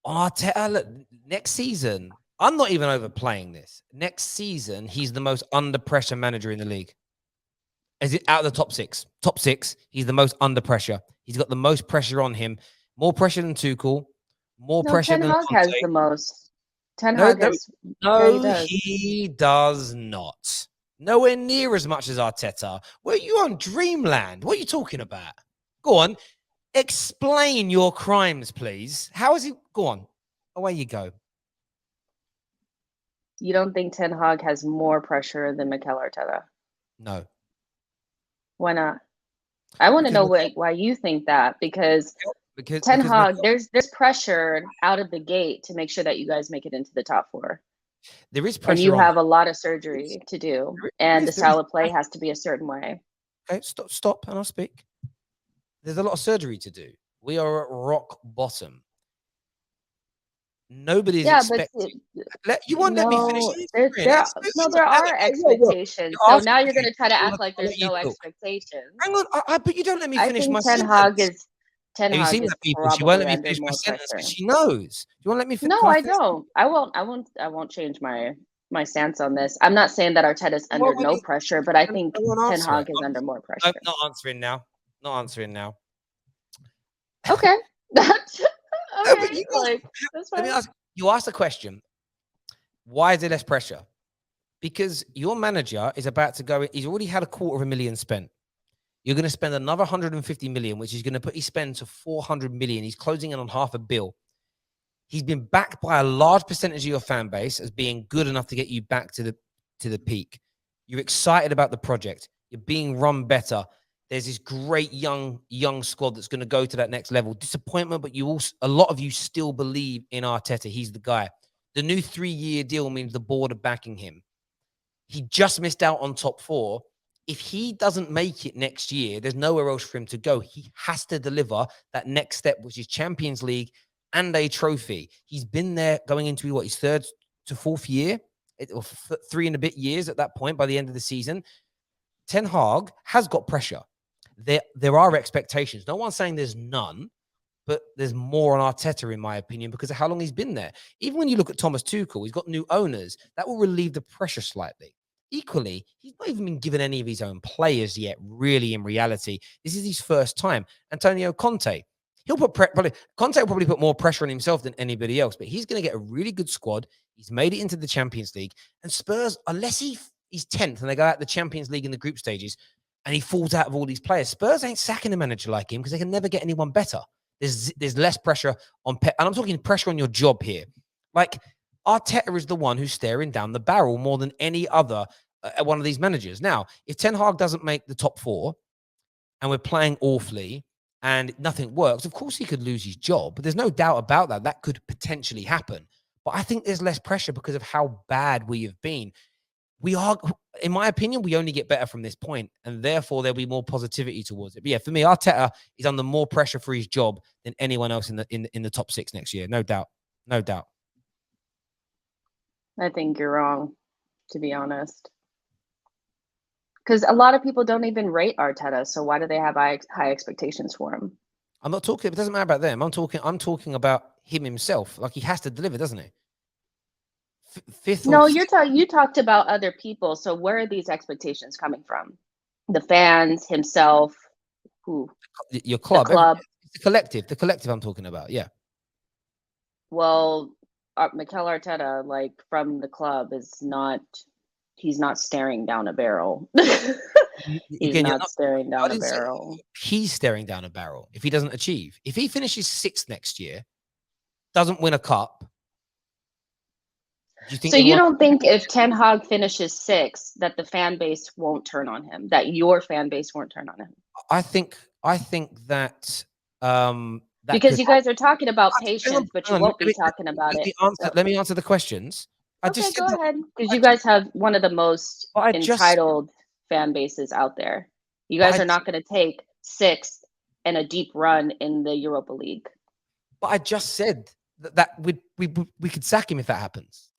Arteta, look, next season, I'm not even overplaying this. Next season, he's the most under pressure manager in the league. Is it out of the top six? Top six, he's the most under pressure. He's got the most pressure on him. More pressure than Tuchel, more No, pressure Ten than Hag has Conte. the most. Ten No, Hag no, has, yeah, he no, does. he does not. Nowhere near as much as Arteta. Were you on dreamland? What are you talking about? Go on. Explain your crimes, please. How is he? Go on. Away you go. You don't think Ten Hag has more pressure than Mikel Arteta? No. Why not? I want to Because know why you think that, because Ten because Hag, there's pressure out of the gate to make sure that you guys make it into the top four. there is And you pressure on have a lot of surgery to do, and the there is style of play has to be a certain way. okay, stop, and I'll speak. There's a lot of surgery to do. We are at rock bottom. Nobody's Yeah, but expecting. You won't let me finish no, answering. there are expectations. You're So asking, now you're going okay, to try to I'll act like let there's you no talk. expectations. Hang on, but you don't let me I finish think my sentence. Ten Have you Hag seen is that, people? She won't let probably me under finish my more sentence because pressure. she knows. Do you want to let me finish? No, Can I I finish? don't. I won't change my stance on this. I'm not saying that Arteta's Why under won't no you? pressure, but I I think won't Ten answer it. Hag is under more I'm pressure. not answering now. Not answering now. Okay. That's No, but okay. you Like, that's let fine. me ask. You asked the question. Why is there less pressure? Because your manager is about to go. He's already had $250,000 spent. You're going to spend another 150 million, which is going to put his spend to 400 million. He's closing in on half a bill. He's been backed by a large percentage of your fan base as being good enough to get you back to the peak. You're excited about the project. You're being run better. There's this great young squad that's going to go to that next level. Disappointment, but a lot of you still believe in Arteta. He's the guy. The new 3-year deal means the board are backing him. He just missed out on top four. If he doesn't make it next year, there's nowhere else for him to go. He has to deliver that next step, which is Champions League and a trophy. He's been there going into his third to fourth year, or 3 and a bit years at that point by the end of the season. Ten Hag has got pressure. There are expectations. No one's saying there's none, but there's more on Arteta, in my opinion, because of how long he's been there. Even when you look at Thomas Tuchel, he's got new owners. That will relieve the pressure slightly. Equally, he's not even been given any of his own players yet, really, in reality. This is his first time. Antonio Conte, Conte will probably put more pressure on himself than anybody else, but he's going to get a really good squad. He's made it into the Champions League. And Spurs, unless he's 10th and they go out the Champions League in the group stages and he falls out of all these players, Spurs ain't sacking a manager like him because they can never get anyone better. There's less pressure on Pep. And I'm talking pressure on your job here. Like, Arteta is the one who's staring down the barrel more than any other one of these managers. Now, if Ten Hag doesn't make the top four and we're playing awfully and nothing works, of course he could lose his job. But there's no doubt about that. That could potentially happen. But I think there's less pressure because of how bad we have been. We are, in my opinion, we only get better from this point, and therefore there'll be more positivity towards it. But yeah, for me, Arteta is under more pressure for his job than anyone else in the top six next year. No doubt. No doubt. I think you're wrong, to be honest. Because a lot of people don't even rate Arteta, so why do they have high expectations for him? I'm not talking. It doesn't matter about them. I'm talking about him himself. Like, he has to deliver, doesn't he? Fifth or No, you talked about other people. So where are these expectations coming from? The fans, himself, who? your club, the club. the collective. The collective I'm talking about. Yeah. Well, Mikel Arteta, like from the club, he's not staring down a barrel. He's Again, not staring I down a didn't say barrel. he's staring down a barrel if he doesn't achieve. If he finishes sixth next year, doesn't win a cup, do you think So you anyone? don't think if Ten Hag finishes sixth that the fan base won't turn on him, that your fan base won't turn on him? I think that that Because could you guys are talking about hang on, patience, but hang you on, won't be talking about it. So, let me answer the questions. I okay, just said go that ahead. Because I you just, guys have one of the most I just entitled fan bases out there. You but guys are not going to take sixth and a deep run in the Europa League. I just said that we could sack him if that happens.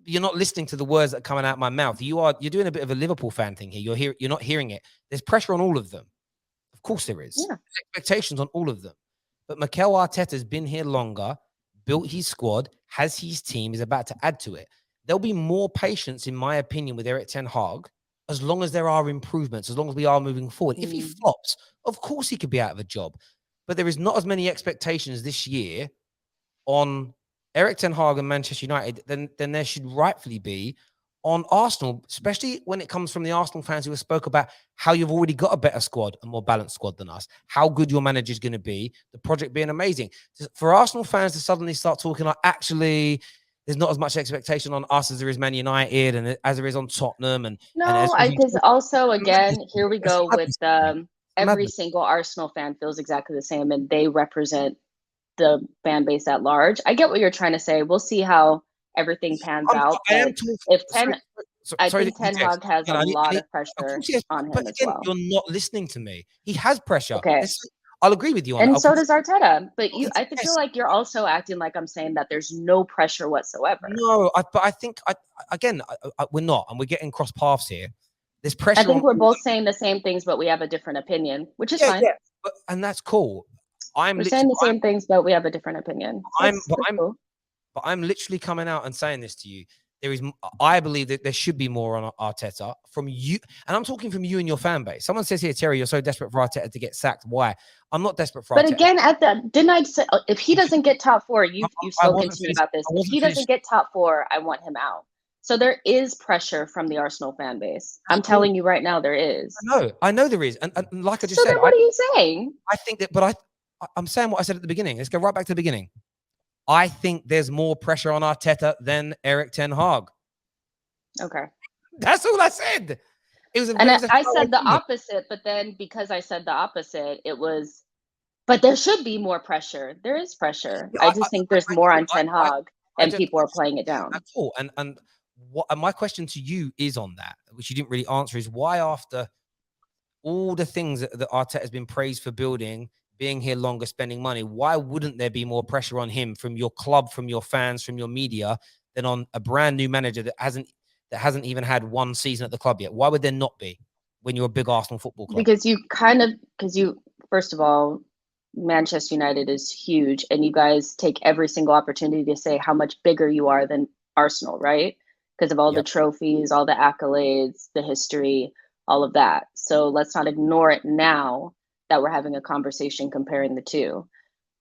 You're not listening to the words that are coming out of my mouth. You're doing a bit of a Liverpool fan thing here. You're not hearing it. There's pressure on all of them. Of course there is. Yeah. There's expectations on all of them. But Mikel Arteta's been here longer, built his squad, has his team, is about to add to it. There'll be more patience, in my opinion, with Erik ten Hag as long as there are improvements, as long as we are moving forward. If he flops, of course he could be out of a job. But there is not as many expectations this year on Erik ten Hag and Manchester United than there should rightfully be on Arsenal, especially when it comes from the Arsenal fans who spoke about how you've already got a better squad, a more balanced squad than us, how good your manager is going to be, the project being amazing. For Arsenal fans to suddenly start talking like, actually, there's not as much expectation on us as there is Man United and as there is on Tottenham. Because also, again, here we go with every madness. single Arsenal fan feels exactly the same, and they represent the fan base at large. I get what you're trying to say. We'll see how everything pans out. I think Ten Hag has a lot of pressure on him as well. You're not listening to me. He has pressure. Okay. I'll agree with you on that. And so does Arteta. But I feel like you're also acting like I'm saying that there's no pressure whatsoever. No, but I think, we're not, and we're getting cross paths here. There's pressure. I think we're both saying the same things, but we have a different opinion, which is fine. Yeah. And that's cool. We're saying the same things, but we have a different opinion. But I'm literally coming out and saying this to you. I believe that there should be more on Arteta from you. And I'm talking from you and your fan base. Someone says here, Terry, you're so desperate for Arteta to get sacked. Why? I'm not desperate for Arteta. But again, didn't I say, if he doesn't get top four, you've spoken to me about this. If he doesn't get top four, I want him out. So there is pressure from the Arsenal fan base. I'm telling you right now, there is. I know there is. And like I just said. So then what are you saying? I think that, but I'm saying what I said at the beginning. Let's go right back to the beginning. I think there's more pressure on Arteta than Erik ten Hag. Okay. That's all I said. I said the opposite, but then because I said the opposite, it was, but there should be more pressure. There is pressure. I just think there's more on Ten Hag, and people are playing it down. That's all. And my question to you is on that, which you didn't really answer, is why after all the things that Arteta has been praised for building, being here longer, spending money, why wouldn't there be more pressure on him from your club, from your fans, from your media, than on a brand new manager that hasn't even had one season at the club yet? Why would there not be when you're a big Arsenal football club? Because first of all, Manchester United is huge, and you guys take every single opportunity to say how much bigger you are than Arsenal, right? Because of all the trophies, all the accolades, the history, all of that. So let's not ignore it now that we're having a conversation comparing the two.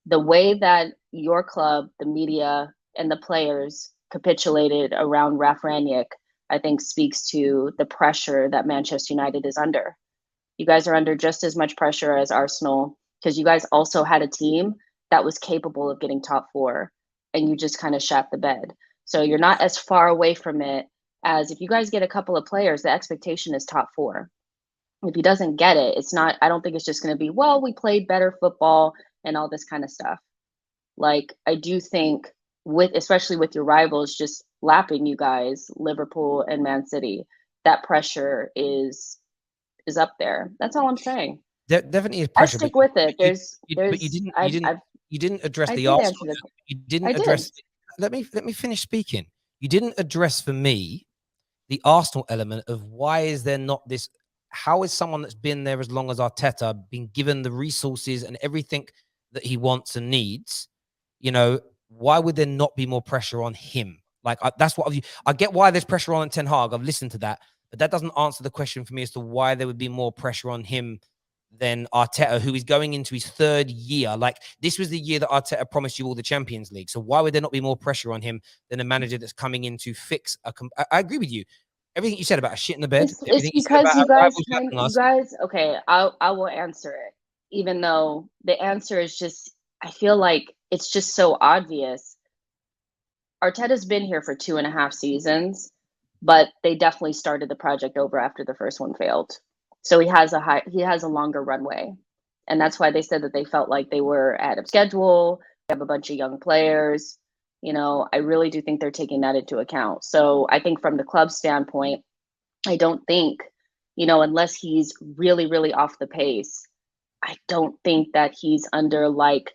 The way that your club, the media, and the players capitulated around Ralf Rangnick, I think speaks to the pressure that Manchester United is under. You guys are under just as much pressure as Arsenal, because you guys also had a team that was capable of getting top four, and you just kind of shat the bed. So you're not as far away from it as if you guys get a couple of players, the expectation is top four. If he doesn't get it, I don't think it's just going to be, well, we played better football and all this kind of stuff. Like, I do think especially with your rivals just lapping you guys, Liverpool and Man City, that pressure is up there. That's all I'm saying. There definitely is pressure. I stick with it. You didn't address the Arsenal. You didn't address. Let me finish speaking. You didn't address for me the Arsenal element of why is there not this. How is someone that's been there as long as Arteta been given the resources and everything that he wants and needs? Why would there not be more pressure on him? Like, that's what I get why there's pressure on Ten Hag. I've listened to that, but that doesn't answer the question for me as to why there would be more pressure on him than Arteta, who is going into his third year. Like, this was the year that Arteta promised you all the Champions League. So why would there not be more pressure on him than a manager that's coming in to fix I agree with you. Everything you said about a shit in the bed. It's because you guys. Okay, I will answer it, even though the answer is just, I feel like it's just so obvious. Arteta's been here for 2.5 seasons, but they definitely started the project over after the first one failed. So he has a longer runway, and that's why they said that they felt like they were ahead of schedule. They have a bunch of young players. I really do think they're taking that into account. So I think from the club standpoint, I don't think, unless he's really, really off the pace, I don't think that he's under like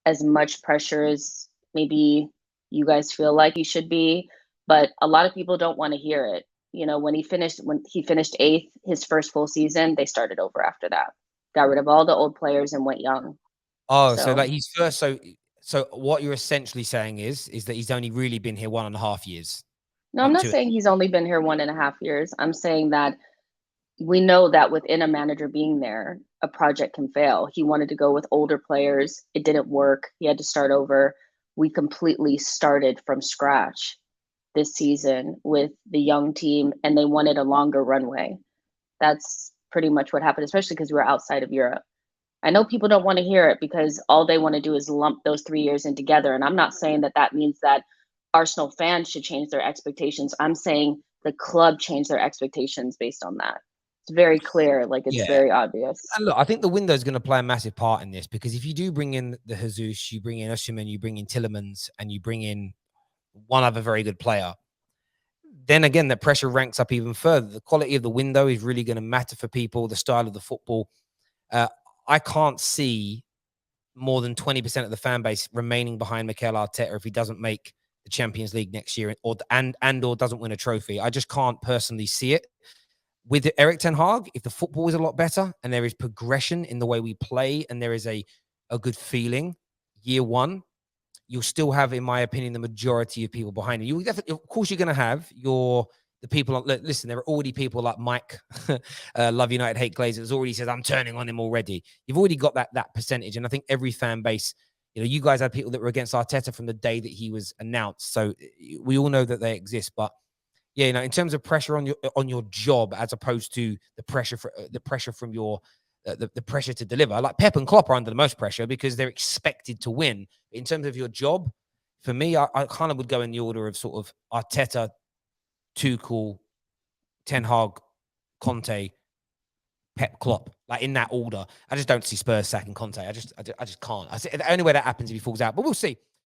as much pressure as maybe you guys feel like he should be. But a lot of people don't want to hear it. When he finished 8th, his first full season, they started over after that. Got rid of all the old players and went young. Oh, so like he's first. So So what you're essentially saying is that he's only really been here 1.5 years. No, I'm not saying he's only been here 1.5 years. I'm saying that we know that within a manager being there, a project can fail. He wanted to go with older players. It didn't work. He had to start over. We completely started from scratch this season with the young team, and they wanted a longer runway. That's pretty much what happened, especially because we were outside of Europe. I know people don't want to hear it because all they want to do is lump those 3 years in together. And I'm not saying that that means that Arsenal fans should change their expectations. I'm saying the club changed their expectations based on that. It's very clear, like it's very obvious. And look, I think the window is going to play a massive part in this, because if you do bring in the Jesus, you bring in Osimhen, you bring in Tillemans, and you bring in one other very good player, then again, the pressure ranks up even further. The quality of the window is really going to matter for people, the style of the football. I can't see more than 20% of the fan base remaining behind Mikel Arteta if he doesn't make the Champions League next year or doesn't win a trophy. I just can't personally see it. With Eric Ten Hag, if the football is a lot better and there is progression in the way we play and there is a good feeling, year one, you'll still have, in my opinion, the majority of people behind you. You definitely, of course, you're going to have the people. Listen, there are already people like Mike, Love United, Hate Glazers, already says, I'm turning on him already. You've already got that percentage. And I think every fan base, you guys had people that were against Arteta from the day that he was announced. So we all know that they exist. But yeah, in terms of pressure on your job, as opposed to the pressure from your the pressure to deliver, like Pep and Klopp are under the most pressure because they're expected to win. In terms of your job, for me, I kind of would go in the order of sort of Arteta, Tuchel, Ten Hag, Conte, Pep, Klopp, like in that order. I just don't see Spurs sacking Conte. I just can't. The only way that happens if he falls out, but we'll see.